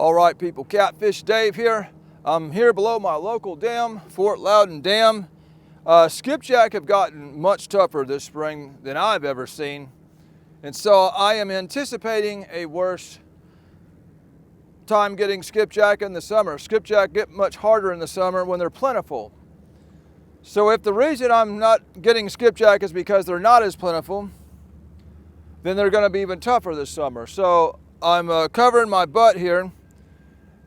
All right, people, Catfish Dave here. I'm here below my local dam, Fort Loudon Dam. Skipjack have gotten much tougher this spring than I've ever seen. And so I am anticipating a worse time getting skipjack in the summer. Skipjack get much harder in the summer when they're plentiful. So if the reason I'm not getting skipjack is because they're not as plentiful, then they're going to be even tougher this summer. So I'm covering my butt here,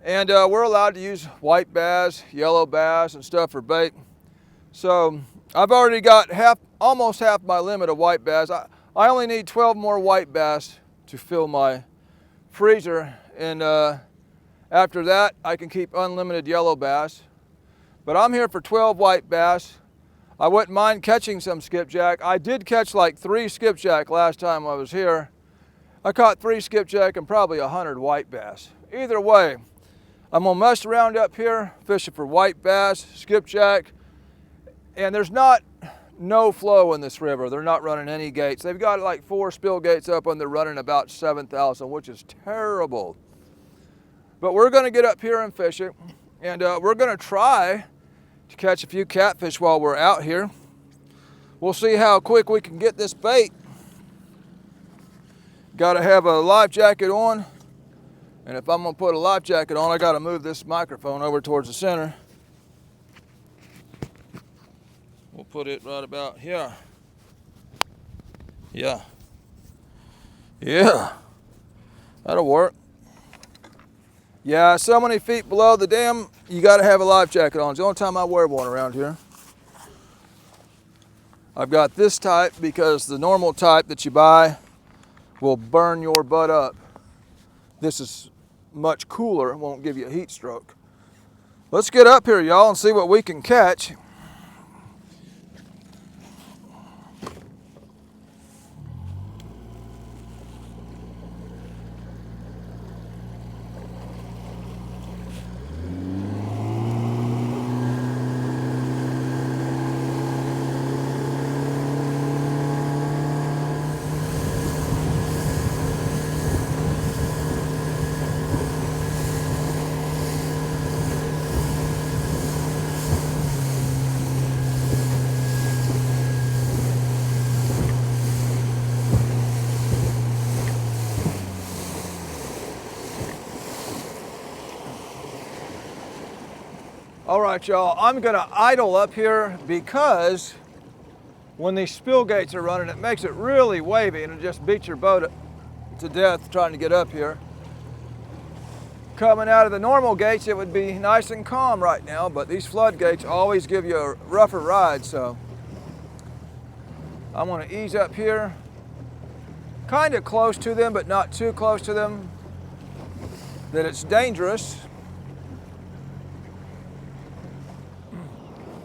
and we're allowed to use white bass, yellow bass, and stuff for bait. So I've already got almost half my limit of white bass. I only need 12 more white bass to fill my freezer, and after that I can keep unlimited yellow bass. But I'm here for 12 white bass. I wouldn't mind catching some skipjack. I did catch like 3 skipjack last time I was here. I caught 3 skipjack and probably 100 white bass. Either way, I'm gonna mess around up here fishing for white bass, skipjack, and there's no flow in this river. They're not running any gates. They've got like 4 spill gates up and they're running about 7,000, which is terrible. But we're gonna get up here and fish it, and we're gonna try to catch a few catfish while we're out here. We'll see how quick we can get this bait. Got to have a life jacket on, and if I'm gonna put a life jacket on, I got to move this microphone over towards the center. We'll put it right about here. Yeah, that'll work. Yeah, so many feet below the dam, you got to have a life jacket on. It's the only time I wear one around here. I've got this type because the normal type that you buy will burn your butt up. This is much cooler, won't give you a heat stroke. Let's get up here, y'all, and see what we can catch. All right, y'all, I'm gonna idle up here because when these spill gates are running, it makes it really wavy and it just beats your boat to death trying to get up here. Coming out of the normal gates, it would be nice and calm right now, but these floodgates always give you a rougher ride, so I'm gonna ease up here, kind of close to them, but not too close to them that it's dangerous.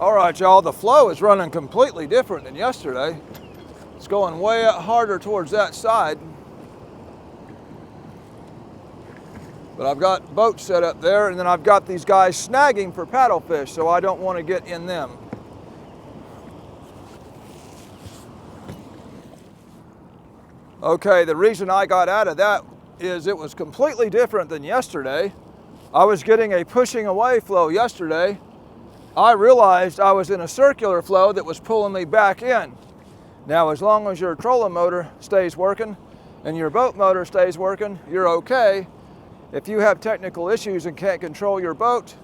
All right, y'all, the flow is running completely different than yesterday. It's going way harder towards that side. But I've got boats set up there, and then I've got these guys snagging for paddlefish, so I don't want to get in them. Okay, the reason I got out of that is it was completely different than yesterday. I was getting a pushing away flow yesterday. I realized I was in a circular flow that was pulling me back in. Now, as long as your trolling motor stays working and your boat motor stays working, you're okay. If you have technical issues and can't control your boat,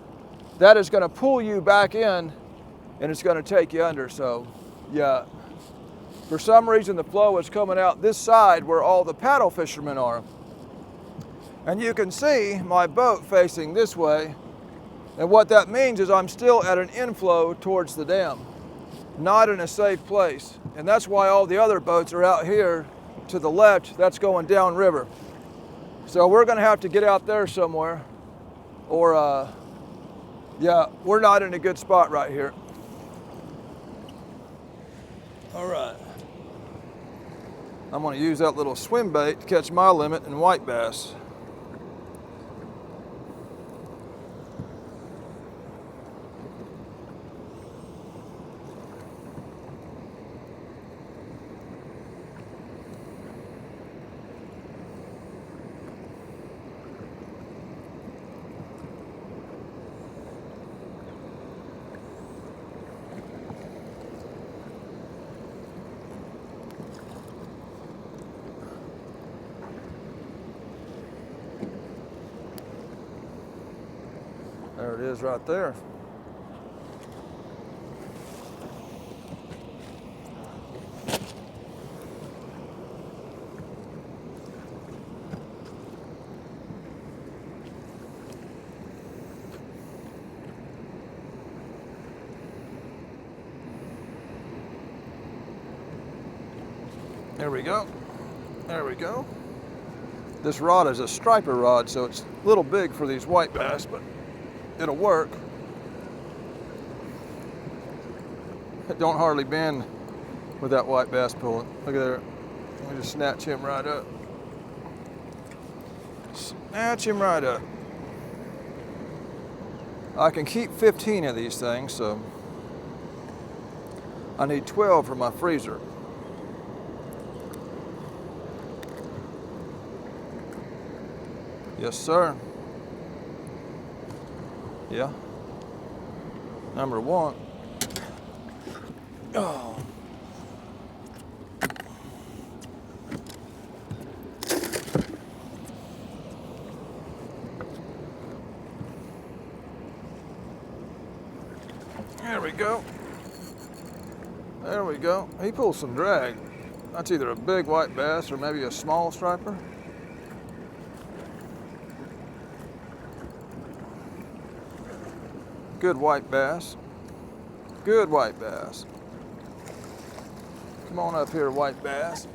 that is going to pull you back in and it's going to take you under. So, yeah, for some reason the flow is coming out this side where all the paddle fishermen are. And you can see my boat facing this way. And what that means is I'm still at an inflow towards the dam, not in a safe place. And that's why all the other boats are out here to the left. That's going downriver. So we're gonna have to get out there somewhere, or yeah, we're not in a good spot right here. All right. I'm gonna use that little swim bait to catch my limit in white bass. There it is right there. There we go. There we go. This rod is a striper rod, so it's a little big for these white bass, but it'll work. It don't hardly bend with that white bass pulling. Look at there. Let me just snatch him right up. Snatch him right up. I can keep 15 of these things, so I need 12 for my freezer. Yes, sir. Yeah. Number one. Oh. There we go. There we go. He pulls some drag. That's either a big white bass or maybe a small striper. Good white bass. Good white bass. Come on up here, white bass.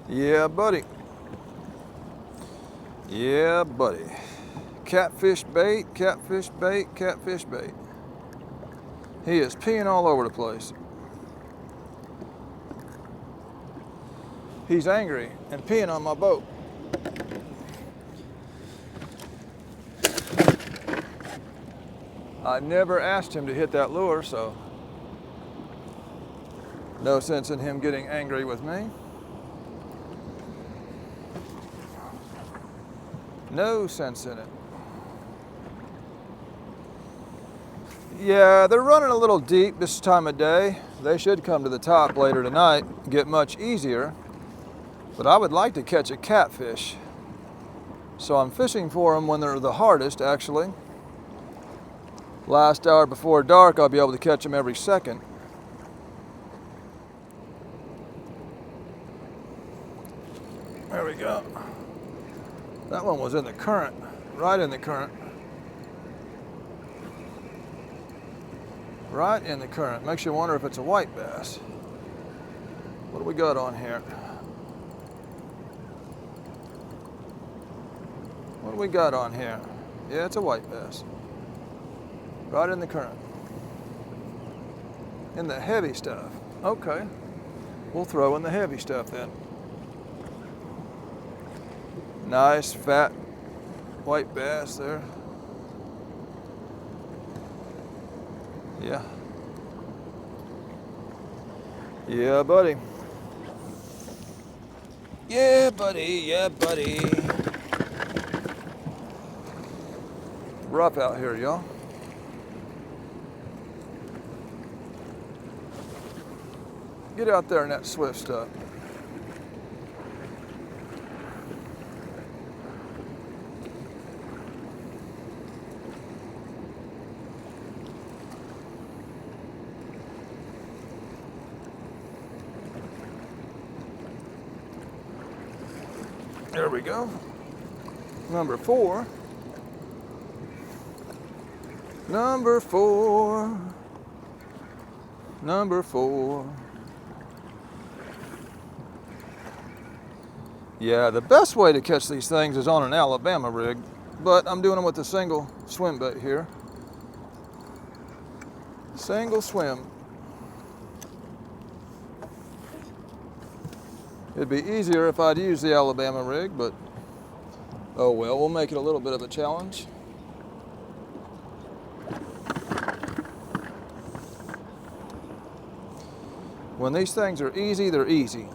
Yeah, buddy. Yeah, buddy. Catfish bait, catfish bait, catfish bait. He is peeing all over the place. He's angry and peeing on my boat. I never asked him to hit that lure, so no sense in him getting angry with me. No sense in it. Yeah, they're running a little deep this time of day. They should come to the top later tonight, get much easier. But I would like to catch a catfish. So I'm fishing for them when they're the hardest, actually. Last hour before dark, I'll be able to catch them every second. There we go. That one was in the current, right in the current. Right in the current. Makes you wonder if it's a white bass. What do we got on here? What do we got on here? Yeah, it's a white bass. Right in the current. In the heavy stuff. Okay. We'll throw in the heavy stuff then. Nice, fat, white bass there. Yeah. Yeah, buddy. Yeah, buddy. Yeah, buddy. Rough out here, y'all. Get out there in that swift stuff. There we go. Number 4. Number 4. Number 4. Yeah, the best way to catch these things is on an Alabama rig, but I'm doing them with a single swim bait here. Single swim. It'd be easier if I'd use the Alabama rig, but oh well, we'll make it a little bit of a challenge. When these things are easy, they're easy.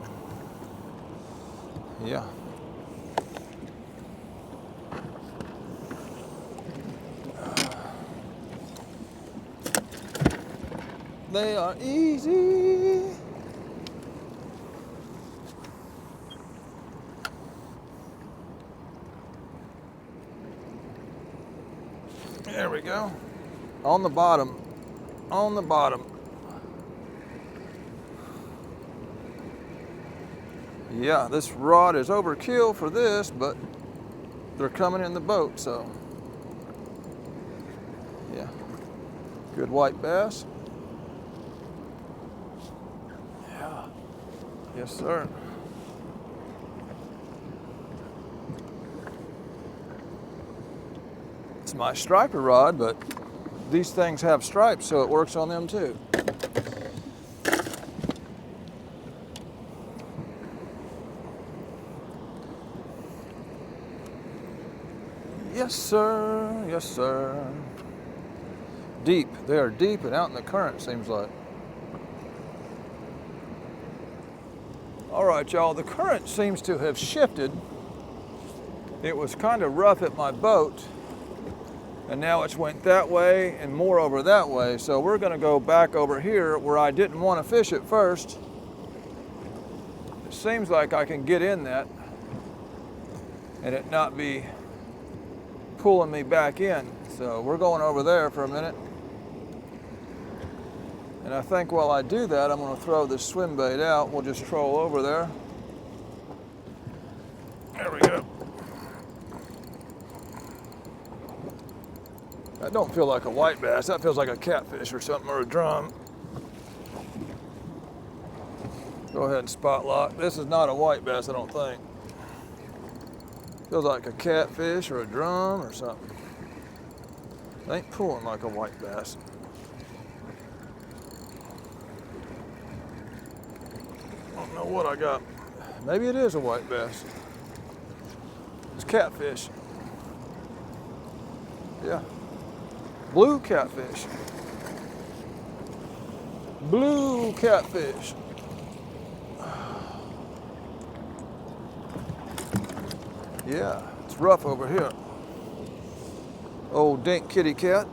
Yeah. They are easy. There we go. On the bottom. On the bottom. Yeah, this rod is overkill for this, but they're coming in the boat, so yeah. Good white bass. Yeah. Yes, sir. It's my striper rod, but these things have stripes, so it works on them too. Yes, sir. Yes, sir. Deep. They are deep and out in the current, seems like. All right, y'all. The current seems to have shifted. It was kind of rough at my boat, and now it's went that way and more over that way. So we're going to go back over here where I didn't want to fish at first. It seems like I can get in that and it not be pulling me back in. So we're going over there for a minute. And I think while I do that, I'm going to throw this swim bait out. We'll just troll over there. There we go. That don't feel like a white bass. That feels like a catfish or something, or a drum. Go ahead and spot lock. This is not a white bass, I don't think. Feels like a catfish or a drum or something. It ain't pulling like a white bass. I don't know what I got. Maybe it is a white bass. It's catfish. Yeah. Blue catfish. Blue catfish. Yeah, it's rough over here. Old dink kitty cat.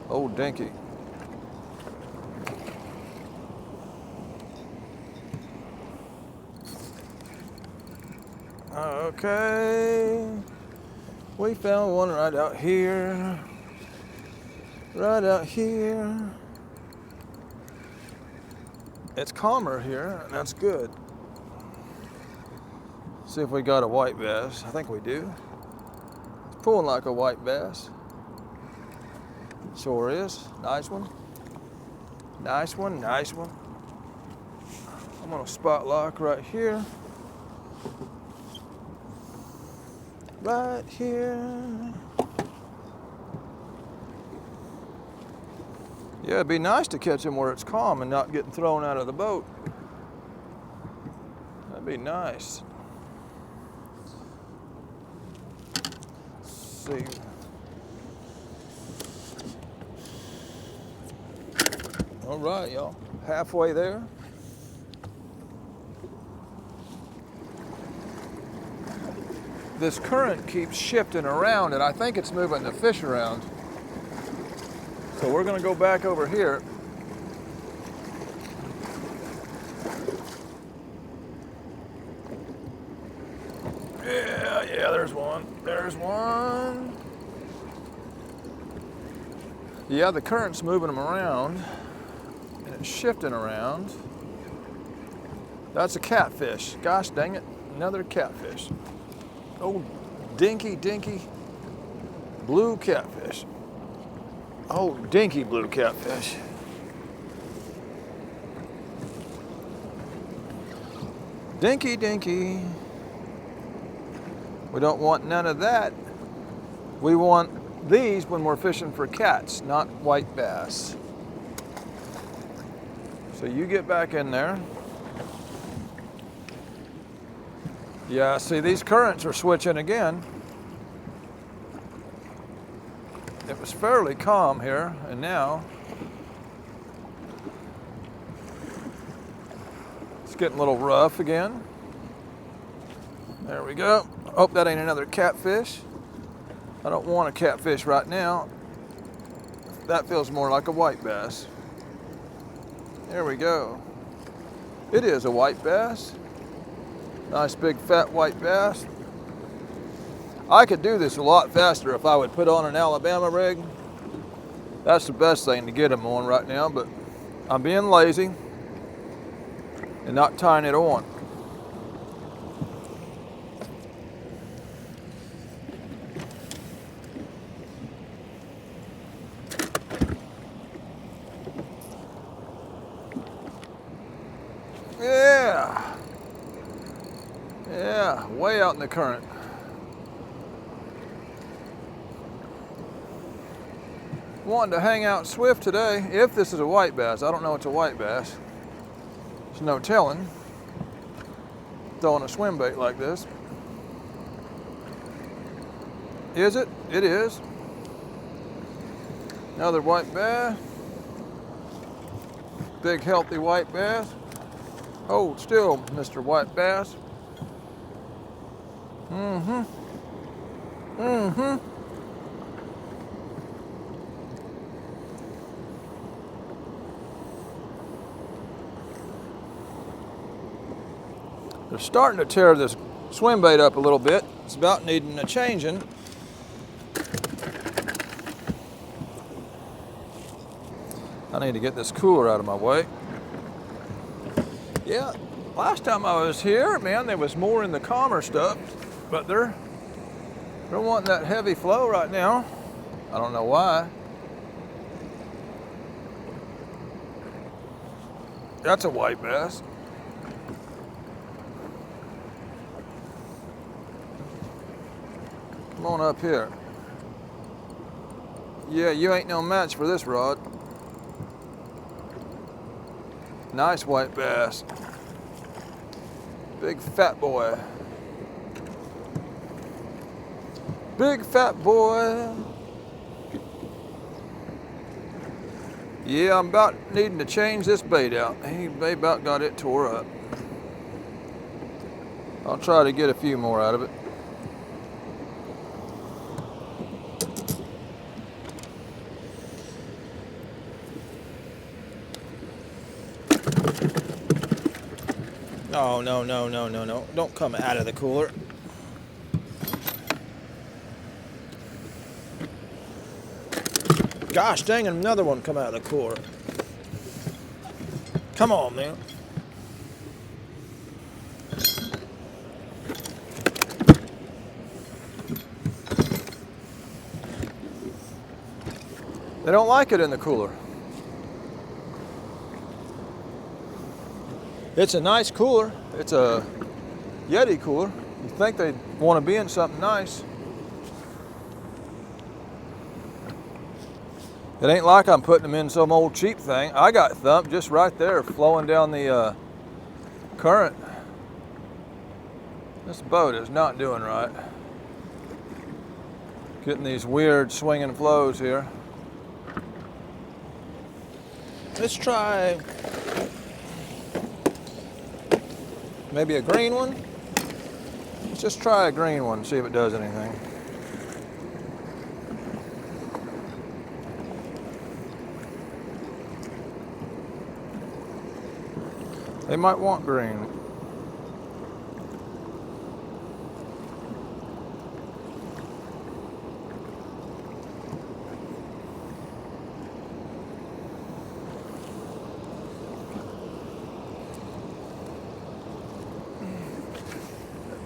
Old dinky. Okay. We found one right out here. Right out here. It's calmer here, and that's good. See if we got a white bass. I think we do. It's pulling like a white bass. Sure is. Nice one. Nice one, nice one. I'm gonna spot lock right here. Right here. Yeah, it'd be nice to catch him where it's calm and not getting thrown out of the boat. That'd be nice. Let's see. All right, y'all. Halfway there. This current keeps shifting around, and I think it's moving the fish around. So we're going to go back over here. Yeah, there's one. There's one. Yeah, the current's moving them around, and it's shifting around. That's a catfish. Gosh dang it, another catfish. Oh, dinky blue catfish. Oh, dinky blue catfish. Dinky. We don't want none of that. We want these when we're fishing for cats, not white bass. So you get back in there. Yeah, see, these currents are switching again. It was fairly calm here, and now it's getting a little rough again. There we go. Oh, that ain't another catfish. I don't want a catfish right now. That feels more like a white bass. There we go. It is a white bass. Nice big fat white bass. I could do this a lot faster if I would put on an Alabama rig. That's the best thing to get them on right now, but I'm being lazy and not tying it on. Yeah. Yeah, way out in the current. Wanting to hang out swift today, if this is a white bass. I don't know it's a white bass. There's no telling. Throwing a swim bait like this. Is it? It is. Another white bass. Big healthy white bass. Hold still, Mr. White Bass. Mm-hmm. Mm-hmm. They're starting to tear this swim bait up a little bit. It's about needing a changing. I need to get this cooler out of my way. Yeah, last time I was here, man, there was more in the calmer stuff, but they're wanting that heavy flow right now. I don't know why. That's a white bass. Come on up here. Yeah, you ain't no match for this rod. Nice white bass. Big fat boy. Big fat boy. Yeah, I'm about needing to change this bait out. They about got it tore up. I'll try to get a few more out of it. Oh, no, no, no, no, no. Don't come out of the cooler. Gosh dang, another one come out of the cooler. Come on, man. They don't like it in the cooler. It's a nice cooler. It's a Yeti cooler. You think they'd want to be in something nice. It ain't like I'm putting them in some old cheap thing. I got thumped just right there, flowing down the current. This boat is not doing right. Getting these weird swinging flows here. Let's try maybe a green one. Let's just try a green one, see if it does anything. They might want green.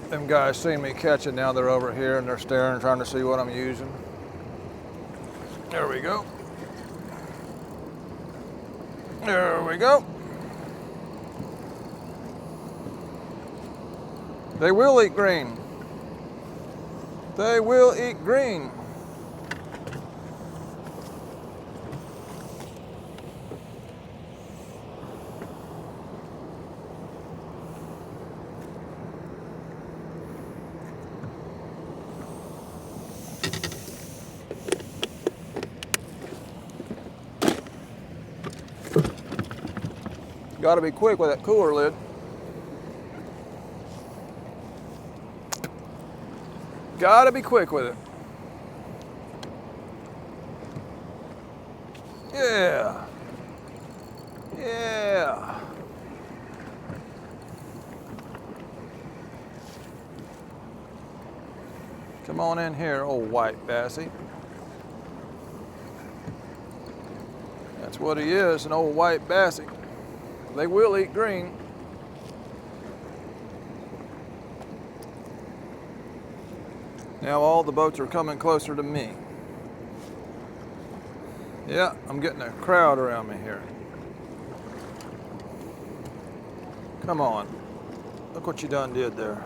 Them guys see me catching, now they're over here and they're staring, trying to see what I'm using. There we go. There we go. They will eat green. They will eat green. Got to be quick with that cooler lid. Got to be quick with it. Yeah. Yeah. Come on in here, old white bassie. That's what he is, an old white bassie. They will eat green. Now all the boats are coming closer to me. Yeah, I'm getting a crowd around me here. Come on. Look what you done did there.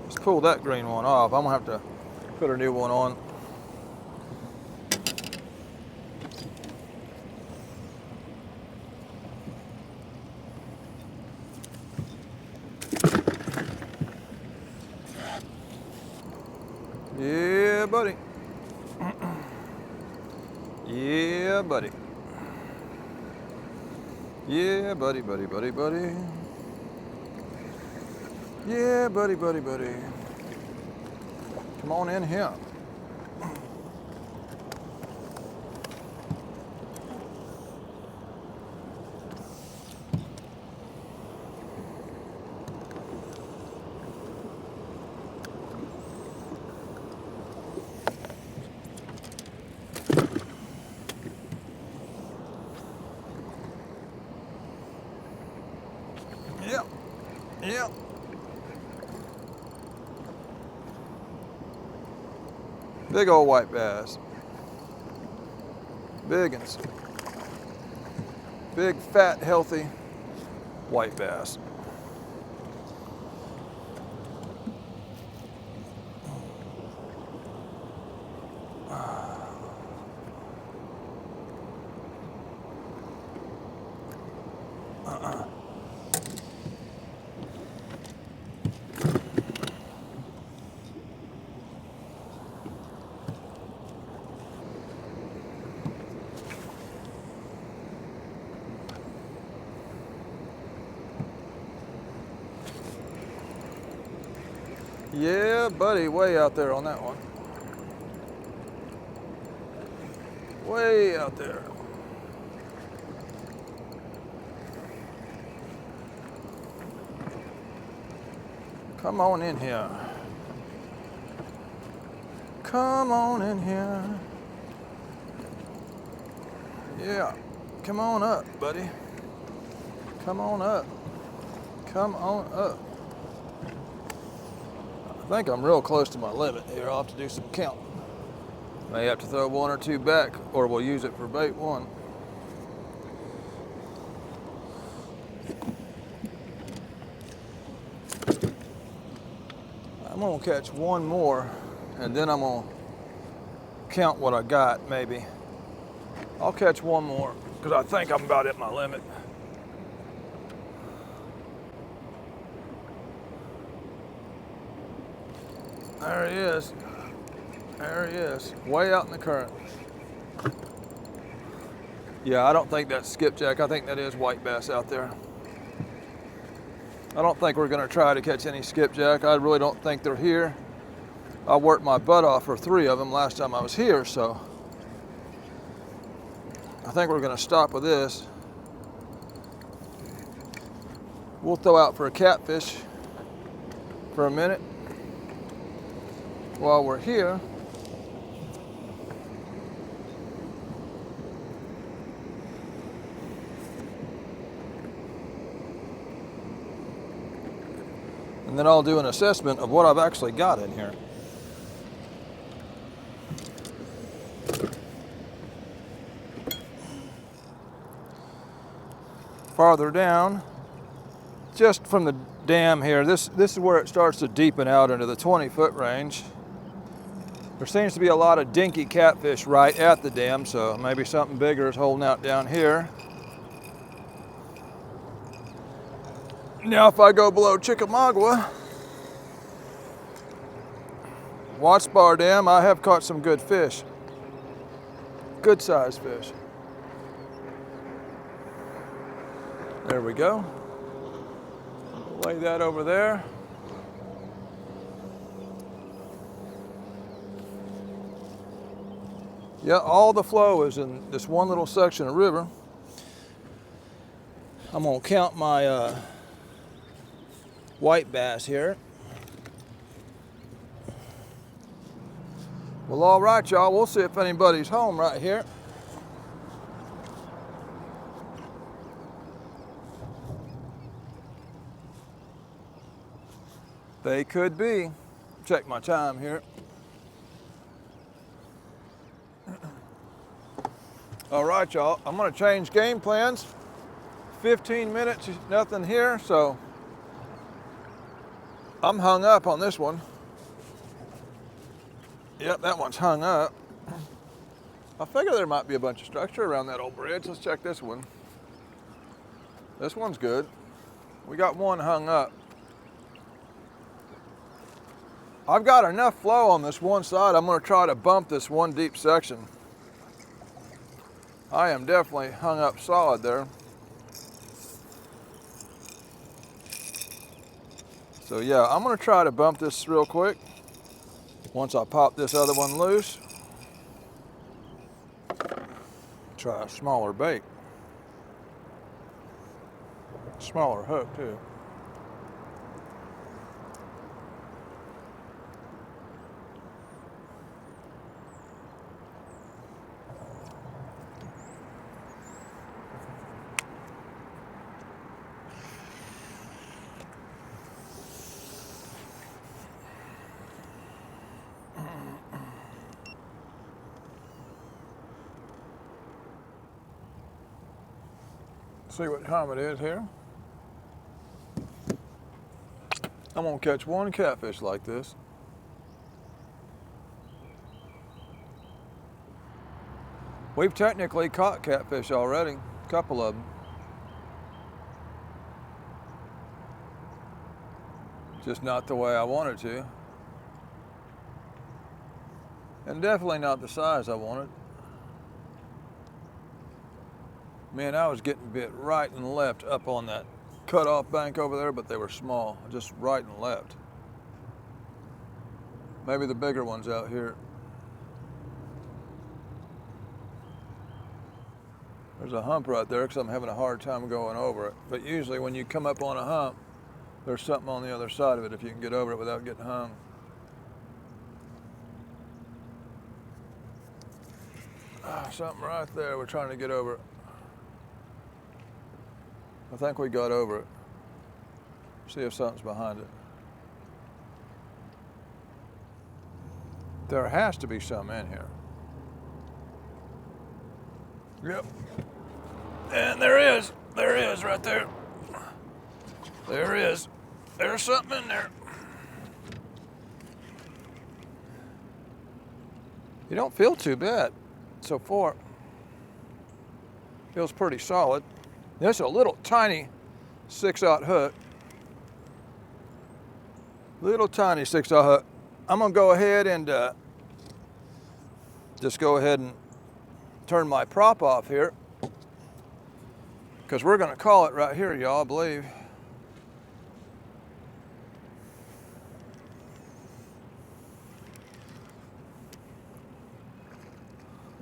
Just pull that green one off. I'm gonna have to put a new one on. Yeah, buddy. Yeah, buddy. Yeah, buddy, buddy, buddy, buddy. Yeah, buddy, buddy, buddy. Come on in here. Yep. Yep. Big old white bass. Big and big, fat, healthy white bass. Yeah, buddy, way out there on that one. Way out there. Come on in here. Come on in here. Yeah, come on up, buddy. Come on up. Come on up. I think I'm real close to my limit here. I'll have to do some counting. May have to throw one or two back, or we'll use it for bait one. I'm gonna catch one more, and then I'm gonna count what I got, maybe. I'll catch one more, because I think I'm about at my limit. There he is. There he is. Way out in the current. Yeah, I don't think that's skipjack. I think that is white bass out there. I don't think we're going to try to catch any skipjack. I really don't think they're here. I worked my butt off for 3 of them last time I was here, so I think we're going to stop with this. We'll throw out for a catfish for a minute while we're here. And then I'll do an assessment of what I've actually got in here. Farther down, just from the dam here, this is where it starts to deepen out into the 20-foot range. There seems to be a lot of dinky catfish right at the dam, so maybe something bigger is holding out down here. Now if I go below Chickamauga, Watts Bar Dam, I have caught some good fish. Good sized fish. There we go. Lay that over there. Yeah, all the flow is in this one little section of river. I'm gonna count my white bass here. Well, all right, y'all. We'll see if anybody's home right here. They could be. Check my time here. All right, y'all. I'm going to change game plans. 15 minutes, nothing here, so I'm hung up on this one. Yep, that one's hung up. I figure there might be a bunch of structure around that old bridge. Let's check this one. This one's good. We got one hung up. I've got enough flow on this one side. I'm going to try to bump this one deep section. I am definitely hung up solid there. So yeah, I'm going to try to bump this real quick once I pop this other one loose. Try a smaller bait. Smaller hook too. See what time it is here. I'm gonna catch one catfish like this. We've technically caught catfish already, a couple of them. Just not the way I wanted to. And definitely not the size I wanted. Man, I was getting bit right and left up on that cut-off bank over there, but they were small, just right and left. Maybe the bigger ones out here. There's a hump right there because I'm having a hard time going over it. But usually when you come up on a hump, there's something on the other side of it if you can get over it without getting hung. Something right there, we're trying to get over it. I think we got over it. See if something's behind it. There has to be some in here. Yep. And there is right there. There is. There's something in there. You don't feel too bad so far. Feels pretty solid. This is a little tiny 6/0 hook. Little tiny 6/0 hook. I'm gonna go ahead and just go ahead and turn my prop off here, because we're gonna call it right here, y'all, I believe.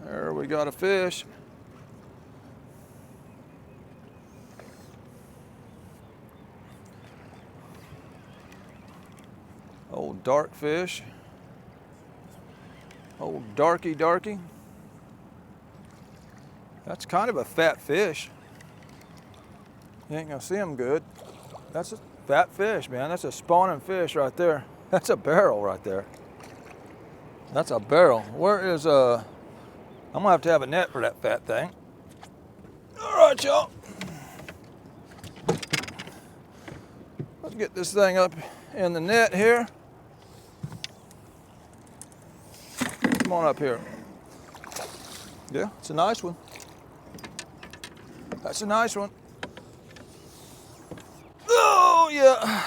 There we got a fish. Old dark fish. Old darky. That's kind of a fat fish. You ain't gonna see him good. That's a fat fish, man. That's a spawning fish right there. That's a barrel right there. That's a barrel. Where is I'm gonna have a net for that fat thing. All right, y'all. Let's get this thing up in the net here. Come on up here. Yeah, it's a nice one. That's a nice one. Oh, yeah.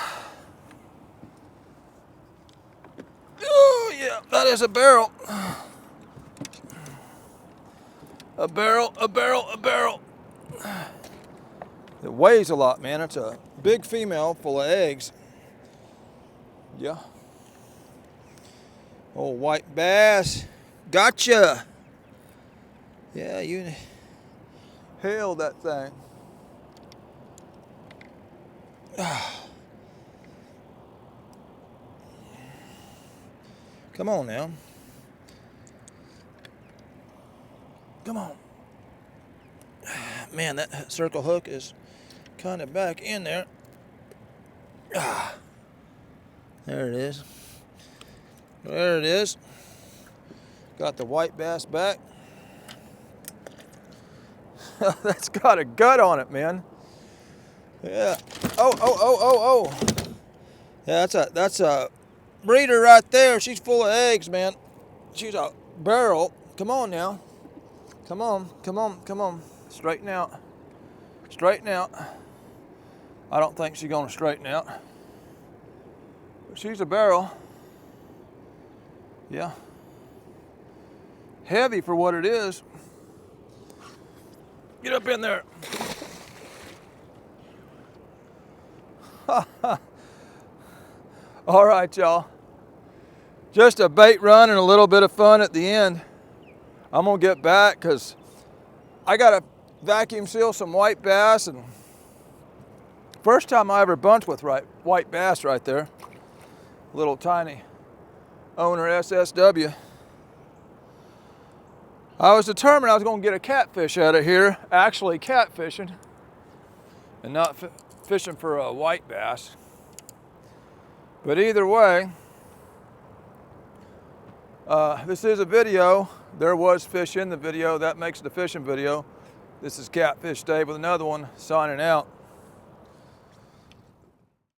Oh, yeah, that is a barrel. A barrel. It weighs a lot, man. It's a big female full of eggs. Yeah. Old white bass. Gotcha. Yeah, you hailed that thing. Come on now. Come on. Man, that circle hook is kind of back in there. Ah, there it is. There it is. Got the white bass back. That's got a gut on it, man. Yeah. Oh. Yeah, that's a breeder right there. She's full of eggs, man. She's a barrel. Come on now. Come on. Straighten out. I don't think she's gonna straighten out. But she's a barrel. Yeah. Heavy for what it is. Get up in there. All right, y'all. Just a bait run and a little bit of fun at the end. I'm gonna get back because I gotta vacuum seal some white bass, and first time I ever bunched with white bass right there. Little tiny owner SSW. I was determined I was gonna get a catfish out of here, actually catfishing, and not fishing for a white bass. But either way, this is a video. There was fish in the video. That makes it a fishing video. This is Catfish Dave with another one, signing out.